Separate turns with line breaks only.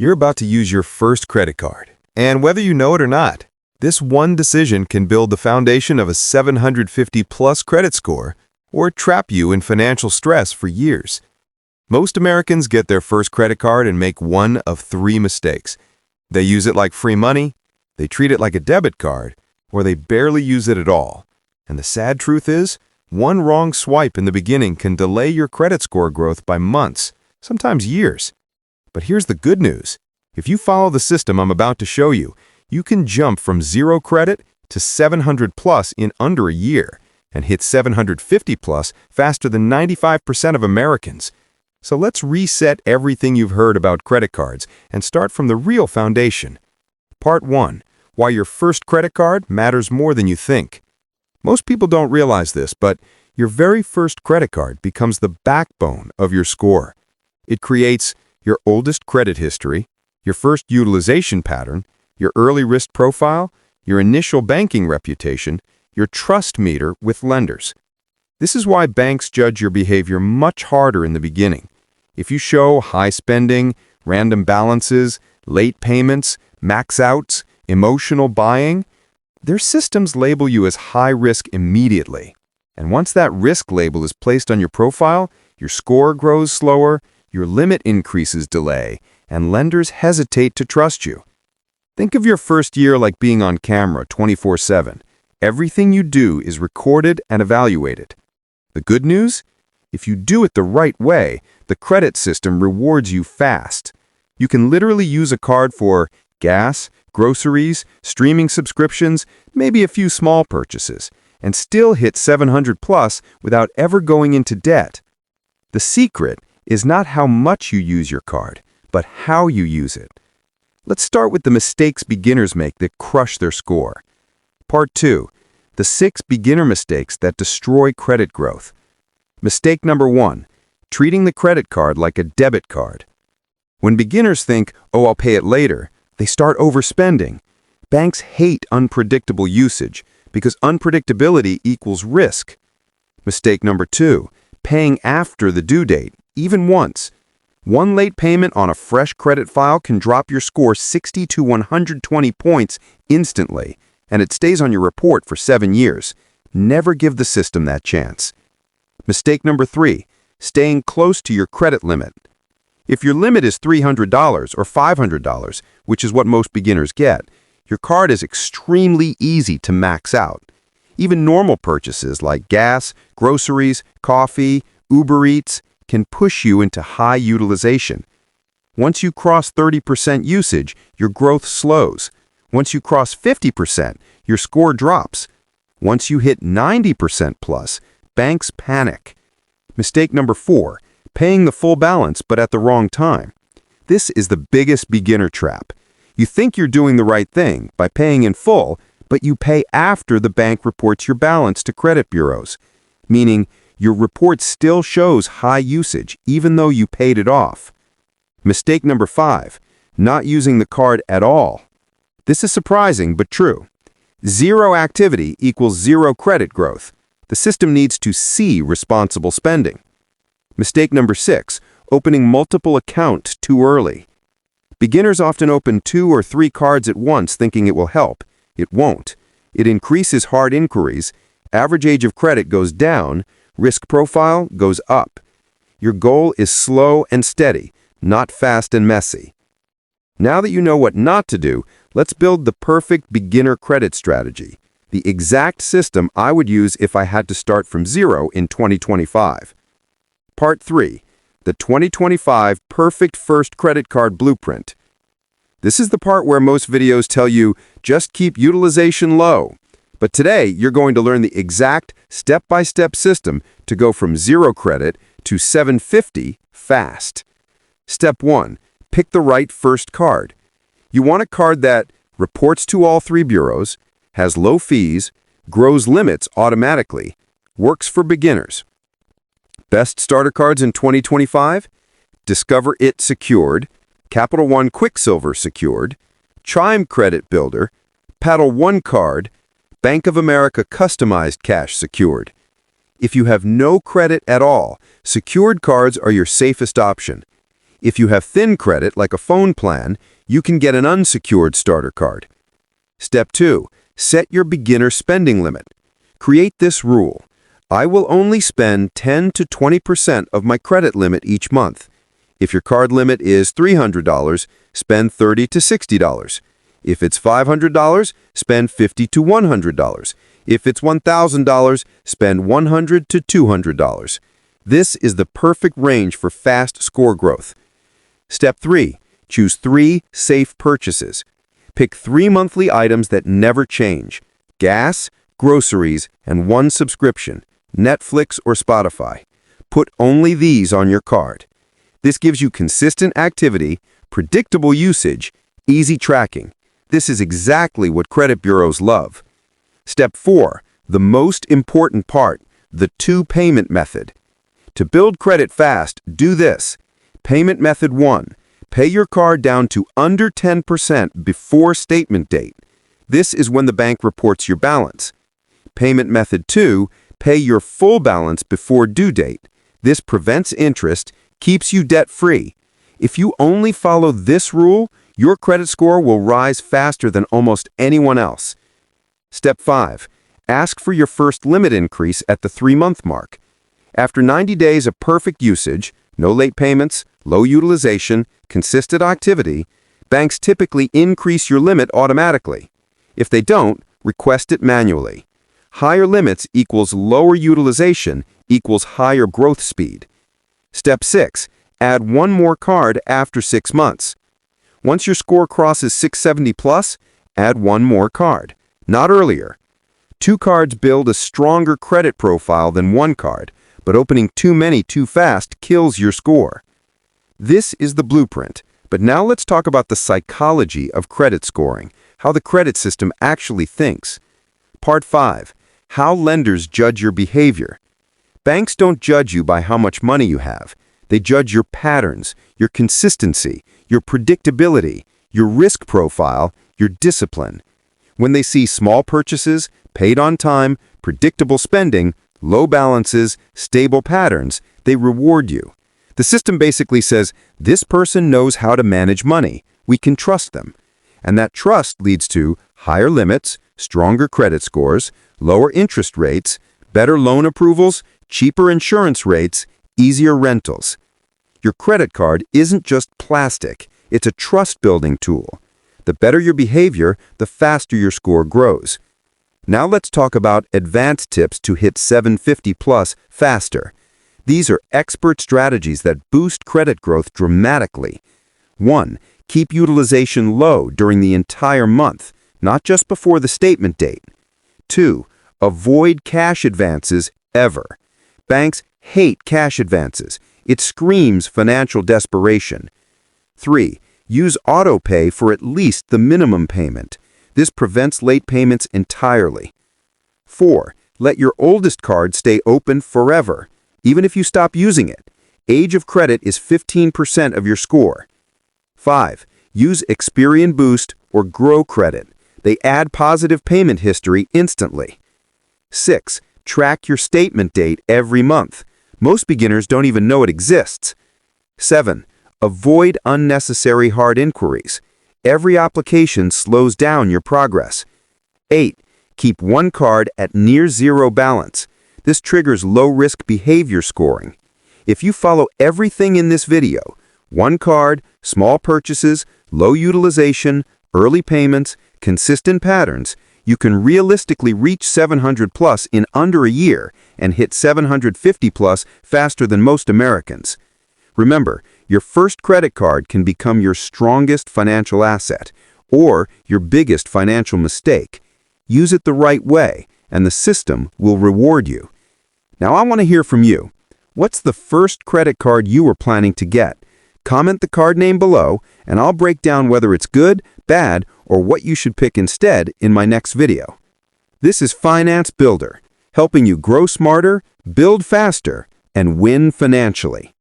You're about to use your first credit card. And whether you know it or not, this one decision can build the foundation of a 750-plus credit score or trap you in financial stress for years. Most Americans get their first credit card and make one of three mistakes. They use it like free money, they treat it like a debit card, or they barely use it at all. And the sad truth is, one wrong swipe in the beginning can delay your credit score growth by months, sometimes years. But here's the good news. If you follow the system I'm about to show you, you can jump from 0 credit to 700 plus in under a year and hit 750 plus faster than 95% of Americans. So let's reset everything you've heard about credit cards and start from the real foundation. Part 1. Why your first credit card matters more than you think. Most people don't realize this, but your very first credit card becomes the backbone of your score. It creates your oldest credit history, your first utilization pattern, your early risk profile, your initial banking reputation, your trust meter with lenders. This is why banks judge your behavior much harder in the beginning. If you show high spending, random balances, late payments, max outs, emotional buying, their systems label you as high risk immediately. And once that risk label is placed on your profile, your score grows slower, your limit increases delay, and lenders hesitate to trust you. Think of your first year like being on camera 24/7. Everything you do is recorded and evaluated. The good news? If you do it the right way, the credit system rewards you fast. You can literally use a card for gas, groceries, streaming subscriptions, maybe a few small purchases, and still hit 700 plus without ever going into debt. The secret is not how much you use your card, but how you use it. Let's start with the mistakes beginners make that crush their score. Part 2. The 6 beginner mistakes that destroy credit growth. Mistake number 1. Treating the credit card like a debit card. When beginners think, "Oh, I'll pay it later," they start overspending. Banks hate unpredictable usage because unpredictability equals risk. Mistake number 2. Paying after the due date, even once. One late payment on a fresh credit file can drop your score 60 to 120 points instantly, and it stays on your report for 7 years. Never give the system that chance. Mistake number 3. Staying close to your credit limit. If your limit is $300 or $500, which is what most beginners get, your card is extremely easy to max out. Even normal purchases like gas, groceries, coffee, Uber Eats can push you into high utilization. Once you cross 30% usage, your growth slows. Once you cross 50%, your score drops. Once you hit 90% plus, banks panic. Mistake number 4, paying the full balance but at the wrong time. This is the biggest beginner trap. You think you're doing the right thing by paying in full, but you pay after the bank reports your balance to credit bureaus, meaning your report still shows high usage even though you paid it off. Mistake number 5, not using the card at all. This is surprising but true. 0 activity equals 0 credit growth. The system needs to see responsible spending. Mistake number 6, opening multiple accounts too early. Beginners often open 2 or 3 cards at once thinking it will help. It won't. It increases hard inquiries, average age of credit goes down, risk profile goes up. Your goal is slow and steady, not fast and messy. Now that you know what not to do, let's build the perfect beginner credit strategy, the exact system I would use if I had to start from 0 in 2025. Part 3. The 2025 Perfect First Credit Card Blueprint. This is the part where most videos tell you, just keep utilization low. But today, you're going to learn the exact step-by-step system to go from 0 credit to 750 fast. Step 1. Pick the right first card. You want a card that reports to all 3 bureaus, has low fees, grows limits automatically, works for beginners. Best starter cards in 2025? Discover It Secured, Capital One Quicksilver Secured, Chime Credit Builder, Paddle One Card, Bank of America Customized Cash Secured. If you have no credit at all, secured cards are your safest option.
If you have thin credit, like a phone plan, you can get an unsecured starter card. Step 2. Set your beginner spending limit. Create this rule. I will only spend 10 to 20% of my credit limit each month. If your card limit is $300, spend $30 to $60. If it's $500, spend $50 to $100. If it's $1,000, spend $100 to $200. This is the perfect range for fast score growth. Step 3. Choose 3 safe purchases. Pick 3 monthly items that never change: gas, groceries, and 1 subscription, Netflix or Spotify. Put only these on your card. This gives you consistent activity, predictable usage, easy tracking. This is exactly what credit bureaus love. Step 4. The most important part, the 2-payment method. To build credit fast, do this. Payment method 1. Pay your card down to under 10% before statement date. This is when the bank reports your balance. Payment method 2. Pay your full balance before due date. This prevents interest, keeps you debt-free. If you only follow this rule, your credit score will rise faster than almost anyone else. Step 5. Ask for your first limit increase at the 3-month mark. After 90 days of perfect usage, no late payments, low utilization, consistent activity, banks typically increase your limit automatically. If they don't, request it manually. Higher limits equals lower utilization equals higher growth speed. Step 6. Add 1 more card after 6 months. Once your score crosses 670 plus, add 1 more card, not earlier. 2 cards build a stronger credit profile than 1 card, but opening too many too fast kills your score. This is the blueprint, but now let's talk about the psychology of credit scoring, how the credit system actually thinks. Part 5. How lenders judge your behavior. Banks don't judge you by how much money you have. They judge your patterns, your consistency, your predictability, your risk profile, your discipline. When they see small purchases, paid on time, predictable spending, low balances, stable patterns, they reward you. The system basically says, this person knows how to manage money. We can trust them. And that trust leads to higher limits, stronger credit scores, lower interest rates, better loan approvals, cheaper insurance rates, easier rentals. Your credit card isn't just plastic, it's a trust-building tool. The better your behavior, the faster your score grows. Now let's talk about advanced tips to hit 750 plus faster. These are expert strategies that boost credit growth dramatically. 1. Keep utilization low during the entire month, not just before the statement date. 2. Avoid cash advances ever. Banks hate cash advances. It screams financial desperation. 3. Use auto pay for at least the minimum payment. This prevents late payments entirely. 4. Let your oldest card stay open forever, even if you stop using it. Age of credit is 15% of your score. 5. Use Experian Boost or Grow Credit. They add positive payment history instantly. 6. Track your statement date every month. Most beginners don't even know it exists. 7. Avoid unnecessary hard inquiries. Every application slows down your progress. 8. Keep 1 card at near zero balance. This triggers low-risk behavior scoring. If you follow everything in this video, 1 card, small purchases, low utilization, early payments, consistent patterns, you can realistically reach 700 plus in under a year and hit 750 plus faster than most Americans. Remember, your first credit card can become your strongest financial asset or your biggest financial mistake. Use it the right way, and the system will reward you. Now I want to hear from you. What's the first credit card you were planning to get? Comment the card name below, and I'll break down whether it's good, bad, or what you should pick instead in my next video. This is Finance Builder, helping you grow smarter, build faster, and win financially.